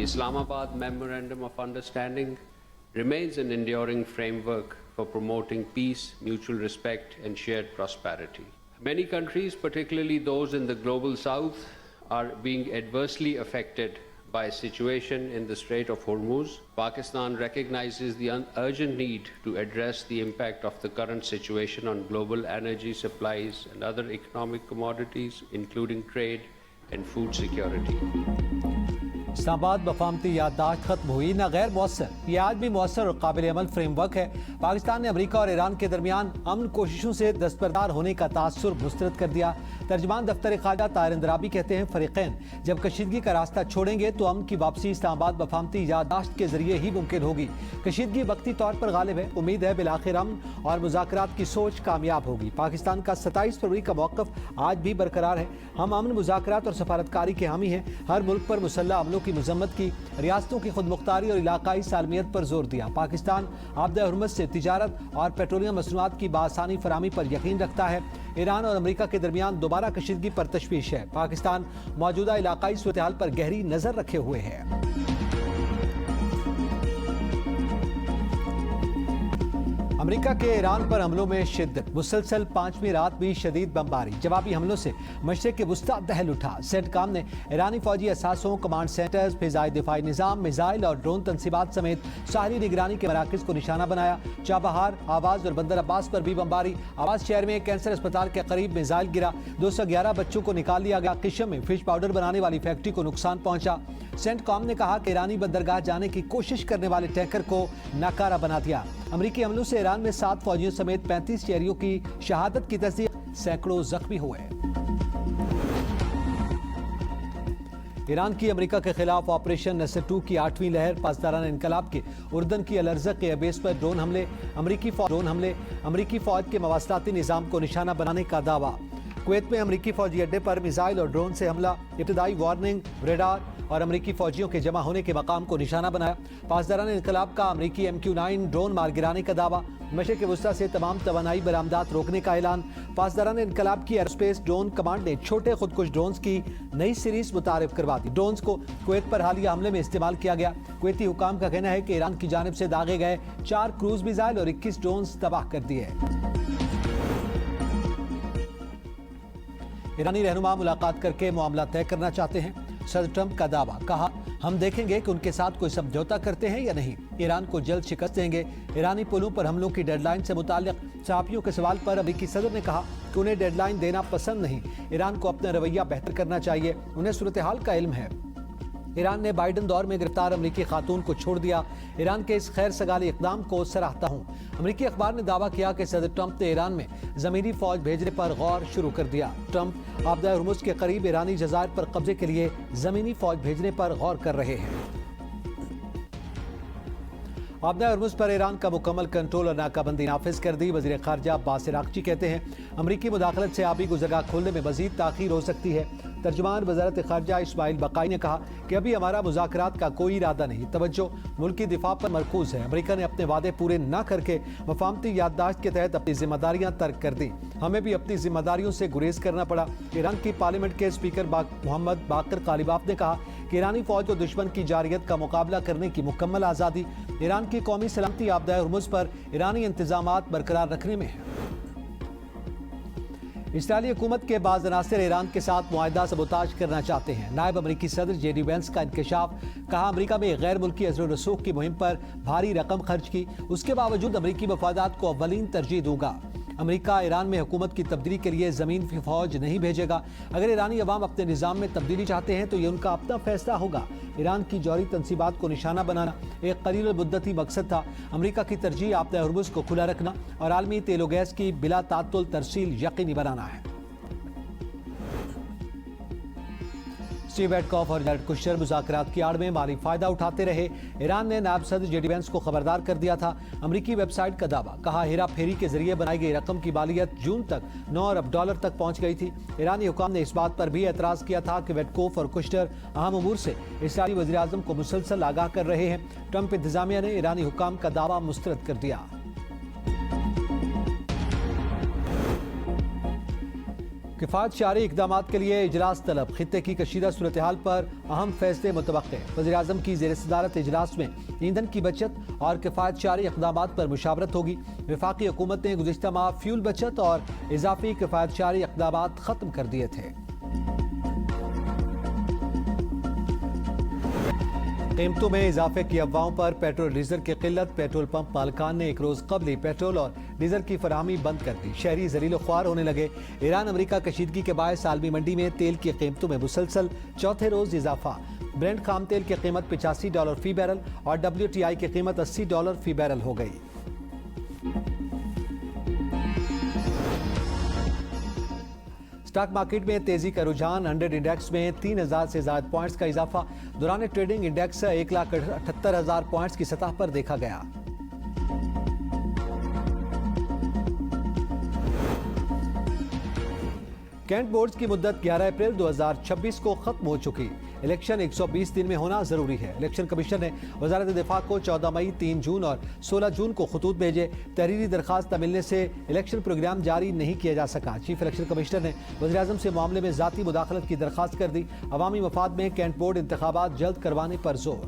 The Islamabad Memorandum of Understanding remains an enduring framework for promoting peace, mutual respect, and shared prosperity. Many countries, particularly those in the global south, are being adversely affected by a situation in the Strait of Hormuz. Pakistan recognizes the urgent need to address the impact of the current situation on global energy supplies and other economic commodities, including trade and food security. اسلام آباد مفاہمتی یادداشت ختم ہوئی نہ غیر مؤثر، یہ آج بھی مؤثر اور قابل عمل فریم ورک ہے۔ پاکستان نے امریکہ اور ایران کے درمیان امن کوششوں سے دستبردار ہونے کا تاثر مسترد کر دیا۔ ترجمان دفتر خارجہ طاہر اندرابی کہتے ہیں فریقین جب کشیدگی کا راستہ چھوڑیں گے تو امن کی واپسی اسلام آباد مفاہمتی یادداشت کے ذریعے ہی ممکن ہوگی۔ کشیدگی وقتی طور پر غالب ہے، امید ہے بالآخر امن اور مذاکرات کی سوچ کامیاب ہوگی۔ پاکستان کا 27 فروری کا موقف آج بھی برقرار ہے۔ ہم امن، مذاکرات اور سفارتکاری کے حامی ہیں۔ ہر ملک پر مسلح عملوں کی مذمت کی، ریاستوں کی خود مختاری اور علاقائی سالمیت پر زور دیا۔ پاکستان آبدہ حرمت سے تجارت اور پیٹرولیم مصنوعات کی بآسانی فراہمی پر یقین رکھتا ہے۔ ایران اور امریکہ کے درمیان دوبارہ کشیدگی پر تشویش ہے۔ پاکستان موجودہ علاقائی صورتحال پر گہری نظر رکھے ہوئے ہے۔ امریکہ کے ایران پر حملوں میں شدت، مسلسل 5ویں رات بھی شدید بمباری، جوابی حملوں سے مشرق وسطی دہل اٹھا۔ سینٹ کام نے ایرانی فوجی اثاثوں، کمانڈ سینٹرز، فضائی دفاعی نظام، میزائل اور ڈرون تنصیبات سمیت ساحلی نگرانی کے مراکز کو نشانہ بنایا۔ چابہار، آواز اور بندر عباس پر بھی بمباری۔ آواز شہر میں کینسر اسپتال کے قریب میزائل گرا، 211 بچوں کو نکال لیا گیا۔ قشم میں فش پاؤڈر بنانے والی فیکٹری کو نقصان پہنچا۔ سینٹ کام نے کہا کہ ایرانی بندرگاہ جانے کی کوشش کرنے والے ٹینکر کو ناکارہ بنا دیا۔ امریکی حملوں سے ایران میں 7 فوجیوں سمیت 35 شہریوں کی شہادت کی تصدیق، سینکڑوں زخمی ہوئے۔ ایران کی امریکہ کے خلاف آپریشن نصر 2 کی 8ویں لہر، پاسداران انقلاب کے اردن کی الارزق ایئر بیس پر ڈرون حملے، امریکی فوج کے مواصلاتی نظام کو نشانہ بنانے کا دعویٰ۔ کویت میں امریکی فوجی اڈے پر میزائل اور ڈرون سے حملہ، ابتدائی وارننگ، ریڈار اور امریکی فوجیوں کے جمع ہونے کے مقام کو نشانہ بنایا۔ پاسداران انقلاب کا امریکی MQ-9 ڈرون مار گرانے کا دعویٰ، مشرق وسطی سے تمام توانائی برآمدات روکنے کا اعلان۔ پاسداران انقلاب کی ایئرسپیس ڈرون کمانڈ نے چھوٹے خودکش ڈرونز کی نئی سیریز متعارف کروا دی۔ ڈرونز کو کویت پر حالیہ حملے میں استعمال کیا گیا۔ کویتی حکام کا کہنا ہے کہ ایران کی جانب سے داغے گئے 4 کروز میزائل اور 21 ڈرونز تباہ کر دیے۔ ایرانی رہنما ملاقات کر کے معاملہ طے کرنا چاہتے ہیں، صدر ٹرمپ کا دعویٰ، کہا ہم دیکھیں گے کہ ان کے ساتھ کوئی سمجھوتا کرتے ہیں یا نہیں، ایران کو جلد شکست دیں گے۔ ایرانی پلوں پر حملوں کی ڈیڈ لائن سے متعلق صحافیوں کے سوال پر امریکی صدر نے کہا کہ انہیں ڈیڈ لائن دینا پسند نہیں، ایران کو اپنا رویہ بہتر کرنا چاہیے، انہیں صورتحال کا علم ہے۔ ایران نے بائیڈن دور میں گرفتار امریکی خاتون کو چھوڑ دیا، ایران کے اس خیر سگالی اقدام کو سراہتا ہوں۔ امریکی اخبار نے دعویٰ کیا کہ صدر ٹرمپ نے ایران میں زمینی فوج بھیجنے پر غور شروع کر دیا۔ ٹرمپ آبدہ ہرمز کے قریب ایرانی جزائر پر قبضے کے لیے زمینی فوج بھیجنے پر غور کر رہے ہیں۔ آبدہ ہرمز پر ایران کا مکمل کنٹرول اور ناکہ بندی نافذ کر دی۔ وزیر خارجہ عباس عراقچی کہتے ہیں امریکی مداخلت سے آبی گزرگاہ کھولنے میں مزید تاخیر ہو سکتی ہے۔ ترجمان وزارت خارجہ اسماعیل بقائی نے کہا کہ ابھی ہمارا مذاکرات کا کوئی ارادہ نہیں، توجہ ملکی دفاع پر مرکوز ہے۔ امریکہ نے اپنے وعدے پورے نہ کر کے مفاہمتی یادداشت کے تحت اپنی ذمہ داریاں ترک کر دیں، ہمیں بھی اپنی ذمہ داریوں سے گریز کرنا پڑا۔ ایران کی پارلیمنٹ کے اسپیکر محمد باقر قالیباف نے کہا کہ ایرانی فوج کو دشمن کی جارحیت کا مقابلہ کرنے کی مکمل آزادی، ایران کی قومی سلامتی آبدہ ہرمز پر ایرانی انتظامات برقرار رکھنے میں ہے۔ اسرائیلی حکومت کے بعض عناصر ایران کے ساتھ معاہدہ سبوتاژ کرنا چاہتے ہیں۔ نائب امریکی صدر JD وینس کا انکشاف، کہا امریکہ میں غیر ملکی اثر و رسوخ کی مہم پر بھاری رقم خرچ کی، اس کے باوجود امریکی مفادات کو اولین ترجیح دوں گا۔ امریکہ ایران میں حکومت کی تبدیلی کے لیے زمین کی فوج نہیں بھیجے گا۔ اگر ایرانی عوام اپنے نظام میں تبدیلی چاہتے ہیں تو یہ ان کا اپنا فیصلہ ہوگا۔ ایران کی جوہری تنصیبات کو نشانہ بنانا ایک قلیل المدتی مقصد تھا۔ امریکہ کی ترجیح آبدہ ہرمز کو کھلا رکھنا اور عالمی تیل و گیس کی بلا تعطل ترسیل یقینی بنانا ہے۔ اسٹیو ویٹکاف اور جیرڈ کشنر مذاکرات کی آڑ میں مالی فائدہ اٹھاتے رہے۔ ایران نے نائب صدر JD وینس کو خبردار کر دیا تھا۔ امریکی ویب سائٹ کا دعویٰ، کہا ہیرا پھیری کے ذریعے بنائی گئی رقم کی مالیت جون تک $9 ارب تک پہنچ گئی تھی۔ ایرانی حکام نے اس بات پر بھی اعتراض کیا تھا کہ ویٹکوف اور کشنر اہم امور سے اسرائیلی وزیراعظم کو مسلسل آگاہ کر رہے ہیں۔ ٹرمپ انتظامیہ نے ایرانی حکام کا دعویٰ مسترد کر دیا۔ کفایت شعاری اقدامات کے لیے اجلاس طلب، خطے کی کشیدہ صورتحال پر اہم فیصلے متوقع۔ وزیراعظم کی زیر صدارت اجلاس میں ایندھن کی بچت اور کفایت شعاری اقدامات پر مشاورت ہوگی۔ وفاقی حکومت نے گزشتہ ماہ فیول بچت اور اضافی کفایت شعاری اقدامات ختم کر دیے تھے۔ قیمتوں میں اضافے کی افواہوں پر پیٹرول ڈیزل کی قلت، پیٹرول پمپ مالکان نے ایک روز قبل ہی پیٹرول اور ڈیزل کی فراہمی بند کر دی۔ شہری ذلیل و خوار ہونے لگے۔ ایران امریکہ کشیدگی کے باعث عالمی منڈی میں تیل کی قیمتوں میں مسلسل چوتھے روز اضافہ۔ برنٹ خام تیل کی قیمت $85 فی بیرل اور WTI کی قیمت $80 فی بیرل ہو گئی۔ اسٹاک مارکیٹ میں تیزی کا رجحان، 100 انڈیکس میں 3000 سے زائد پوائنٹس کا اضافہ۔ دوران ٹریڈنگ انڈیکس 1,78,000 پوائنٹس کی سطح پر دیکھا گیا۔ کینٹ بورڈز کی مدت 11 اپریل 2026 کو ختم ہو چکی۔ الیکشن 120 دن میں ہونا ضروری ہے۔ الیکشن کمیشن نے وزارت دفاع کو 14 مئی، 3 جون اور 16 جون کو خطوط بھیجے۔ تحریری درخواست نہ ملنے سے الیکشن پروگرام جاری نہیں کیا جا سکا۔ چیف الیکشن کمشنر نے وزیراعظم سے معاملے میں ذاتی مداخلت کی درخواست کر دی۔ عوامی مفاد میں کینٹ بورڈ انتخابات جلد کروانے پر زور۔